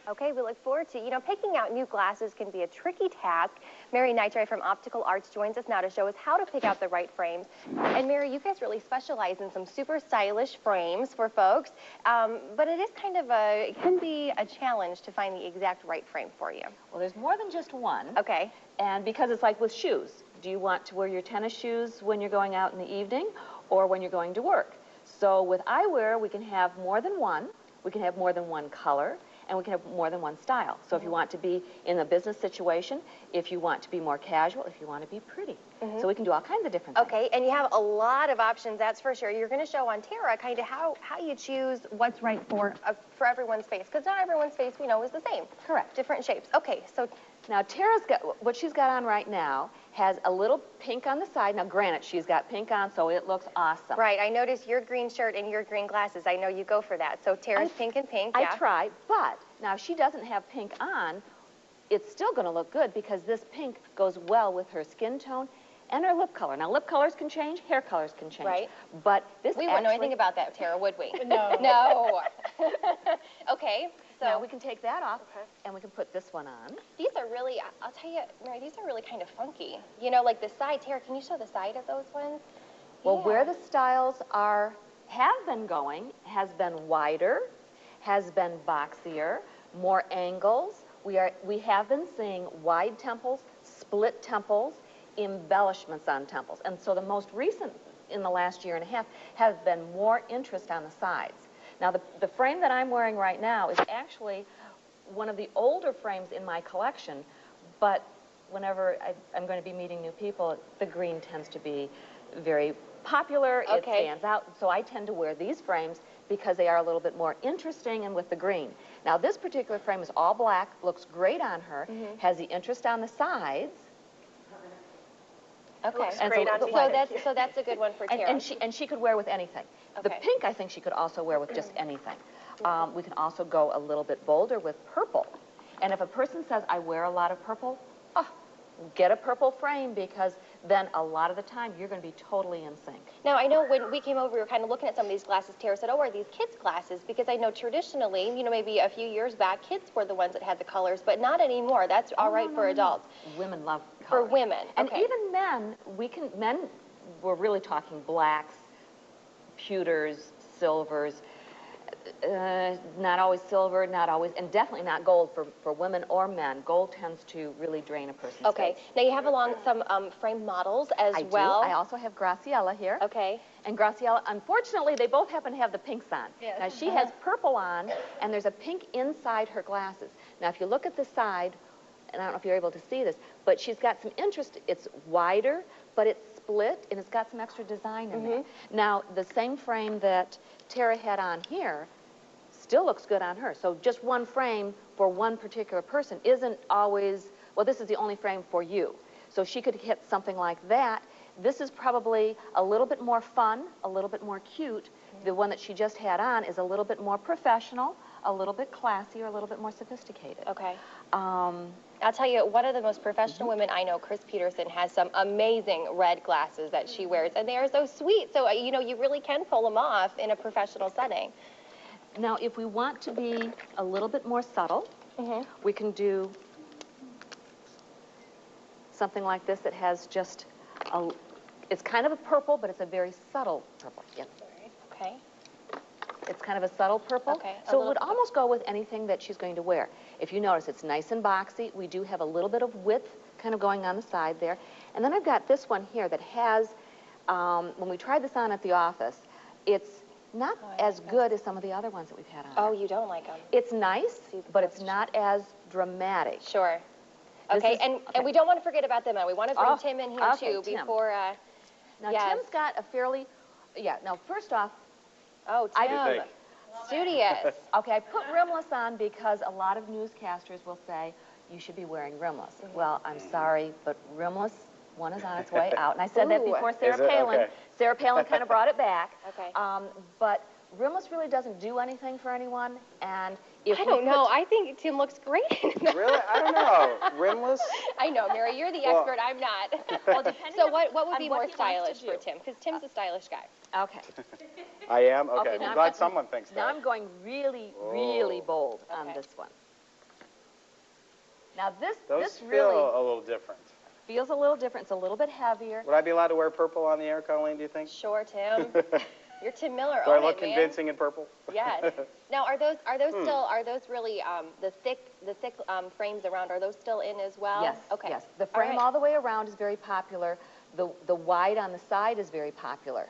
Okay, we look forward to, picking out new glasses can be a tricky task. Mary Nitre from Optical Arts joins us now to show us how to pick out the right frames. And Mary, you guys really specialize in some super stylish frames for folks, but it is it can be a challenge to find the exact right frame for you. Well, there's more than just one. Okay. And because it's like with shoes, do you want to wear your tennis shoes when you're going out in the evening or when you're going to work? So with eyewear, we can have more than one. We can have more than one color, and we can have more than one style. So if you want to be in a business situation, if you want to be more casual, if you want to be pretty. So we can do all kinds of different things. Okay, and you have a lot of options, that's for sure. You're going to show on Tara kind of how you choose what's right for everyone's face, because not everyone's face, we know, is the same. Correct. Different shapes. Okay, so now Tara's got, what she's got on right now has a little pink on the side. Now granted, she's got pink on, so it looks awesome. Right, I noticed your green shirt and your green glasses. I know you go for that. So Tara's pink and pink, yeah. I try, but now if she doesn't have pink on, it's still going to look good because this pink goes well with her skin tone and her lip color. Now lip colors can change, hair colors can change. Right. But this we wouldn't know anything about that, Tara, would we? No. No. Okay. So now we can take that off, and we can put this one on. These are really, I'll tell you, Mary, these are really kind of funky. You know, like the side. Tara, can you show the side of those ones? Well, where the styles have been going has been wider, has been boxier, more angles. We have been seeing wide temples, split temples, embellishments on temples. And so the most recent in the last year and a half has been more interest on the sides. Now, the frame that I'm wearing right now is actually one of the older frames in my collection, but whenever I'm going to be meeting new people, the green tends to be very popular. It stands out. So I tend to wear these frames because they are a little bit more interesting and with the green. Now, this particular frame is all black, looks great on her, has the interest on the sides. Okay. And so that's a good one for Tara. And she could wear with anything. The pink, I think she could also wear with just anything. We can also go a little bit bolder with purple. And if a person says, I wear a lot of purple, get a purple frame, because then a lot of the time you're going to be totally in sync. Now, I know when we came over, we were kind of looking at some of these glasses. Tara said, oh, are these kids' glasses? Because I know traditionally, maybe a few years back, kids were the ones that had the colors, but not anymore. That's all right for adults. Women love For colors. women, and even men, we're really talking blacks, pewters, silvers, not always silver, not always, and definitely not gold for women or men. Gold tends to really drain a person's face. Now you have along some frame models as well. I also have Graciela here. Okay. And Graciela, unfortunately, they both happen to have the pinks on. Yes. Now she has purple on, and there's a pink inside her glasses. Now if you look at the side, and I don't know if you're able to see this, but she's got some interest. It's wider, but it's split, and it's got some extra design in there. Now, the same frame that Tara had on here still looks good on her. So just one frame for one particular person isn't always, well, this is the only frame for you. So she could hit something like that. This is probably a little bit more fun, a little bit more cute. The one that she just had on is a little bit more professional, a little bit classier, a little bit more sophisticated. Okay. I'll tell you, one of the most professional women I know, Chris Peterson, has some amazing red glasses that she wears, and they are so sweet. So, you really can pull them off in a professional setting. Now, if we want to be a little bit more subtle, we can do something like this that has just it's kind of a purple, but it's a very subtle purple. Yep. Okay. It's kind of a subtle purple. Okay. So it would almost go with anything that she's going to wear. If you notice, it's nice and boxy. We do have a little bit of width kind of going on the side there. And then I've got this one here that has, when we tried this on at the office, it's not as good as some of the other ones that we've had on. Oh, you don't like them? It's nice, but it's not as dramatic. Sure. Okay, and we don't want to forget about them. We want to bring Tim in here, too, Tim. before... Now, Tim's got a fairly... Yeah, now, first off... Oh, Tim. Studious. Okay, I put rimless on because a lot of newscasters will say, you should be wearing rimless. Well, I'm sorry, but rimless, one is on its way out. And I said that before Sarah Palin. Okay. Sarah Palin kind of brought it back. Okay. But rimless really doesn't do anything for anyone. And if I don't know. I think Tim looks great. Really? I don't know. Rimless? I know, Mary. You're the expert. I'm not. Well, so what would be more stylish for Tim? Because Tim's a stylish guy. Okay. I am? Okay. I'm glad someone thinks that. Now I'm going really, really bold on this one. Now Those this feel really a little different. feels a little different. It's a little bit heavier. Would I be allowed to wear purple on the air, Colleen, do you think? Sure, Tim. You're Tim Miller. Do I Own look it, man. convincing in purple? Yes. Now, are those really the thick frames around? Are those still in as well? Yes. Okay. Yes. The frame all the way around is very popular. The wide on the side is very popular.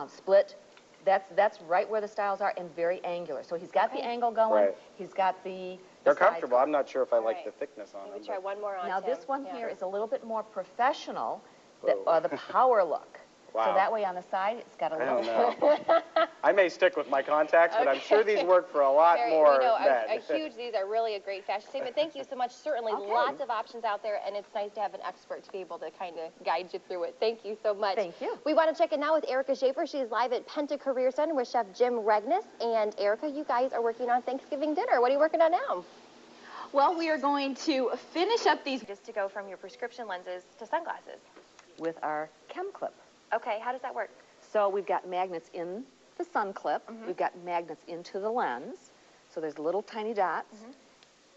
Split. That's right where the styles are, and very angular. So he's got the angle going. Right. He's got the They're sides comfortable. going. I'm not sure if I like Right. the thickness on Let me them. try one more on Now Tim. this one Yeah. here is a little bit more professional, Whoa. the power look. Wow. So that way on the side, it's got a I little. don't know. I may stick with my contacts, but I'm sure these work for a lot Very, more we know men. these are really a great fashion statement. Thank you so much. Certainly Okay. lots of options out there, and it's nice to have an expert to be able to kind of guide you through it. Thank you so much. Thank you. We want to check in now with Erica Schaefer. She's live at Penta Career Center with Chef Jim Regnis. And Erica, you guys are working on Thanksgiving dinner. What are you working on now? Well, we are going to finish up these. Just to go from your prescription lenses to sunglasses. With our chem clip. Okay, how does that work? So we've got magnets in the sun clip. We've got magnets into the lens. So there's little tiny dots,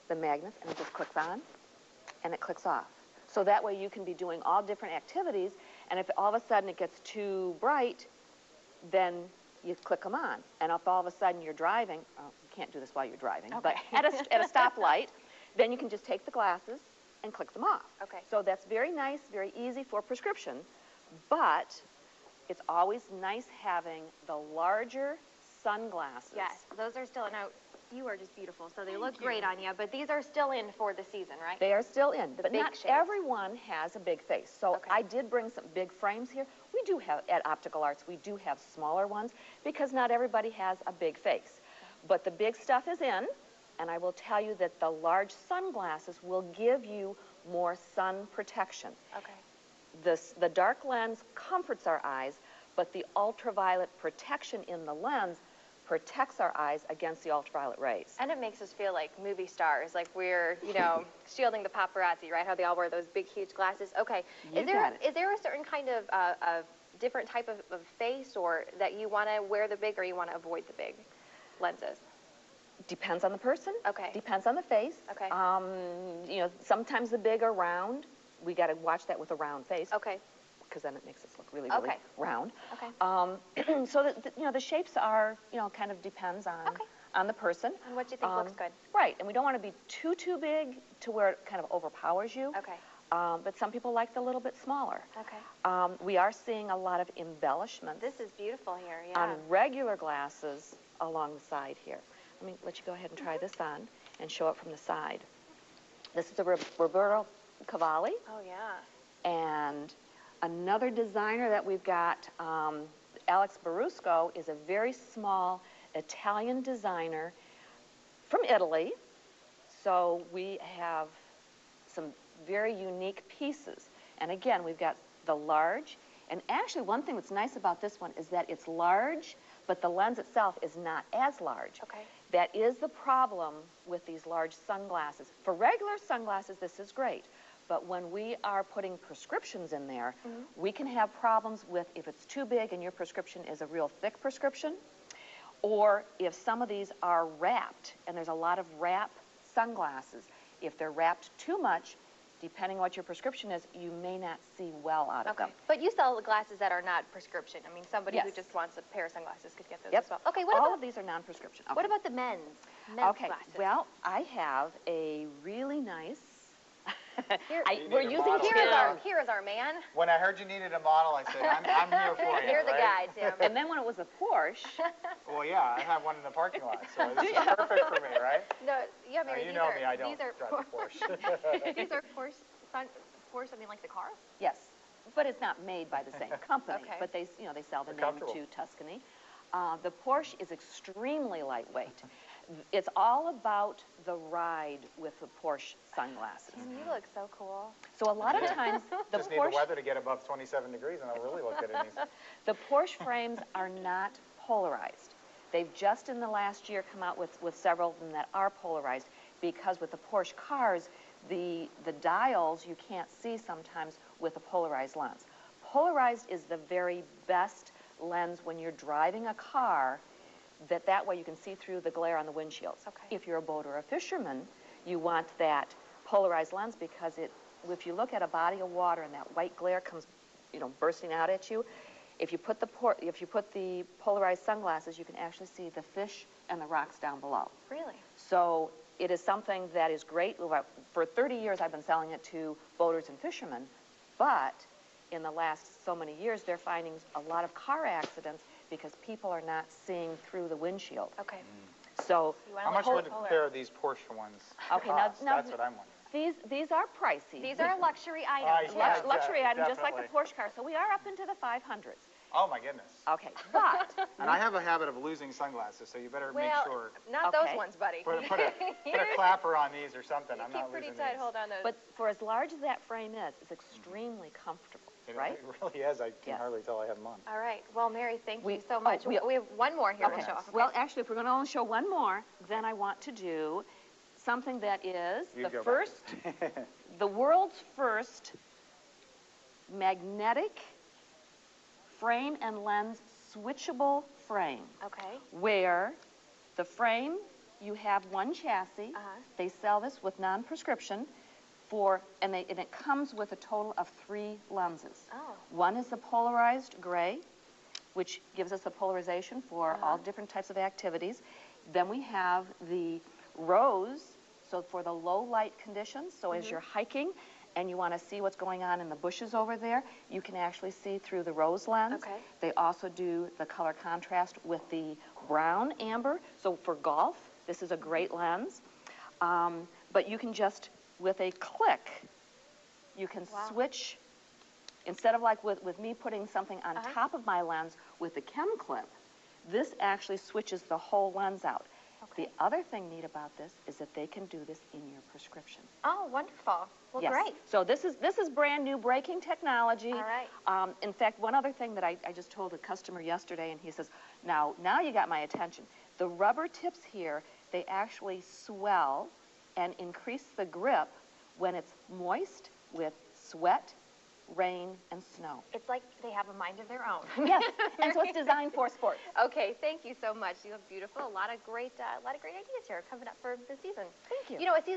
the magnets, and it just clicks on and it clicks off. So that way you can be doing all different activities, and if all of a sudden it gets too bright, then you click them on. And if all of a sudden you're driving, oh, you can't do this while you're driving, but at a stoplight, then you can just take the glasses and click them off. Okay. So that's very nice, very easy for prescription, but it's always nice having the larger sunglasses. Yes, those are still, now, you are just beautiful, so they look great on you, but these are still in for the season, right? They are still in, but big not shades. everyone has a big face. So Okay. I did bring some big frames here. We do have, at Optical Arts, we do have smaller ones because not everybody has a big face. But the big stuff is in, and I will tell you that the large sunglasses will give you more sun protection. Okay. The dark lens comforts our eyes, but the ultraviolet protection in the lens protects our eyes against the ultraviolet rays. And it makes us feel like movie stars, like we're, shielding the paparazzi, right? How they all wear those big, huge glasses. Okay. You got it. Is there a certain kind of different type of face or that you want to wear the big or you want to avoid the big lenses? Depends on the person. Okay. Depends on the face. Okay. Sometimes the big are round. We got to watch that with a round face. Okay. Because then it makes us look really, really Okay. round. Okay. So that the shapes are, kind of depends on the person. And what do you think looks good? Right, and we don't want to be too big to where it kind of overpowers you. Okay. But some people like the little bit smaller. Okay. We are seeing a lot of embellishments This is beautiful here, yeah. on regular glasses along the side here. Let me let you go ahead and try this on and show it from the side. This is a Roberto Cavalli. Oh, yeah. And another designer that we've got, Alex Barusco, is a very small Italian designer from Italy. So we have some very unique pieces. And again, we've got the large. And actually, one thing that's nice about this one is that it's large, but the lens itself is not as large. Okay. That is the problem with these large sunglasses. For regular sunglasses, this is great. But when we are putting prescriptions in there, we can have problems with if it's too big and your prescription is a real thick prescription, or if some of these are wrapped, and there's a lot of wrap sunglasses. If they're wrapped too much, depending on what your prescription is, you may not see well out of them. But you sell glasses that are not prescription. I mean, somebody who Yes. just wants a pair of sunglasses could get those Yep. as well. Okay, All of these are non-prescription. Okay. what about the men's Okay, glasses? well, I have a really nice... Here- we're need a using model. Here is our man. When I heard you needed a model, I said, I'm here for you. You're the guy, Tim. And then when it was a Porsche, Well, yeah, I have one in the parking lot, so this is perfect for me, right? No, yeah, Mary, you these know are, me, I don't these are drive a Porsche. these are Porsche, I mean, like the car? yes, but it's not made by the same company. Okay. But they sell the They're name comfortable. to Tuscany. The Porsche is extremely lightweight. It's all about the ride with the Porsche sunglasses. Tim, you look so cool. So a lot of times the Just need the Porsche, weather to get above 27 degrees and I'll really look good in these. the Porsche frames are not polarized. They've just in the last year come out with several of them that are polarized because with the Porsche cars, the dials you can't see sometimes with a polarized lens. Polarized is the very best lens when you're driving a car, that way you can see through the glare on the windshields. Okay. If you're a boater or a fisherman, you want that polarized lens because if you look at a body of water and that white glare comes, bursting out at you, if you put the polarized sunglasses, you can actually see the fish and the rocks down below. Really? So it is something that is great. For 30 years, I've been selling it to boaters and fishermen, but in the last so many years, they're finding a lot of car accidents because people are not seeing through the windshield. Okay. So How much would a pair of these Porsche ones Okay, cost? now That's what I'm wondering. these are pricey. These are luxury items. yeah. Luxury items, just like the Definitely. Porsche car. So we are up into the 500s. Oh, my goodness. Okay, but And I have a habit of losing sunglasses, so you better make sure. Not Okay. those ones, buddy. Put a clapper on these or something. I'm not Keep pretty losing tight these. hold on those. but for as large as that frame is, it's extremely comfortable, right? It really is. I can Yes. hardly tell I have them on. All right. Well, Mary, thank you so oh, much. we- We have one more here Okay. to show off. Well, actually, if we're going to only show one more, then I want to do something that is You the go back. first, the world's first magnetic frame and lens switchable frame, Okay. where the frame, you have one chassis. Uh-huh. They sell this with non-prescription and it comes with a total of 3 lenses. Oh. One is the polarized gray, which gives us a polarization for all different types of activities. Then we have the rose, so for the low light conditions. So as you're hiking and you want to see what's going on in the bushes over there, you can actually see through the rose lens. Okay. They also do the color contrast with the brown amber. So for golf, this is a great lens. But you can just, with a click, you can switch, instead of like with me putting something on top of my lens with the chem clip, this actually switches the whole lens out. Okay. The other thing neat about this is that they can do this in your prescription. Oh, wonderful. Well, Yes. great. So this is brand new braking technology. All right. In fact, one other thing that I just told a customer yesterday, and he says, now you got my attention. The rubber tips here, they actually swell and increase the grip when it's moist with sweat, rain, and snow. It's like they have a mind of their own. Yes, and so it's designed for sports. Okay, thank you so much. You look beautiful. A lot of great ideas here coming up for the season. Thank you. You know, it's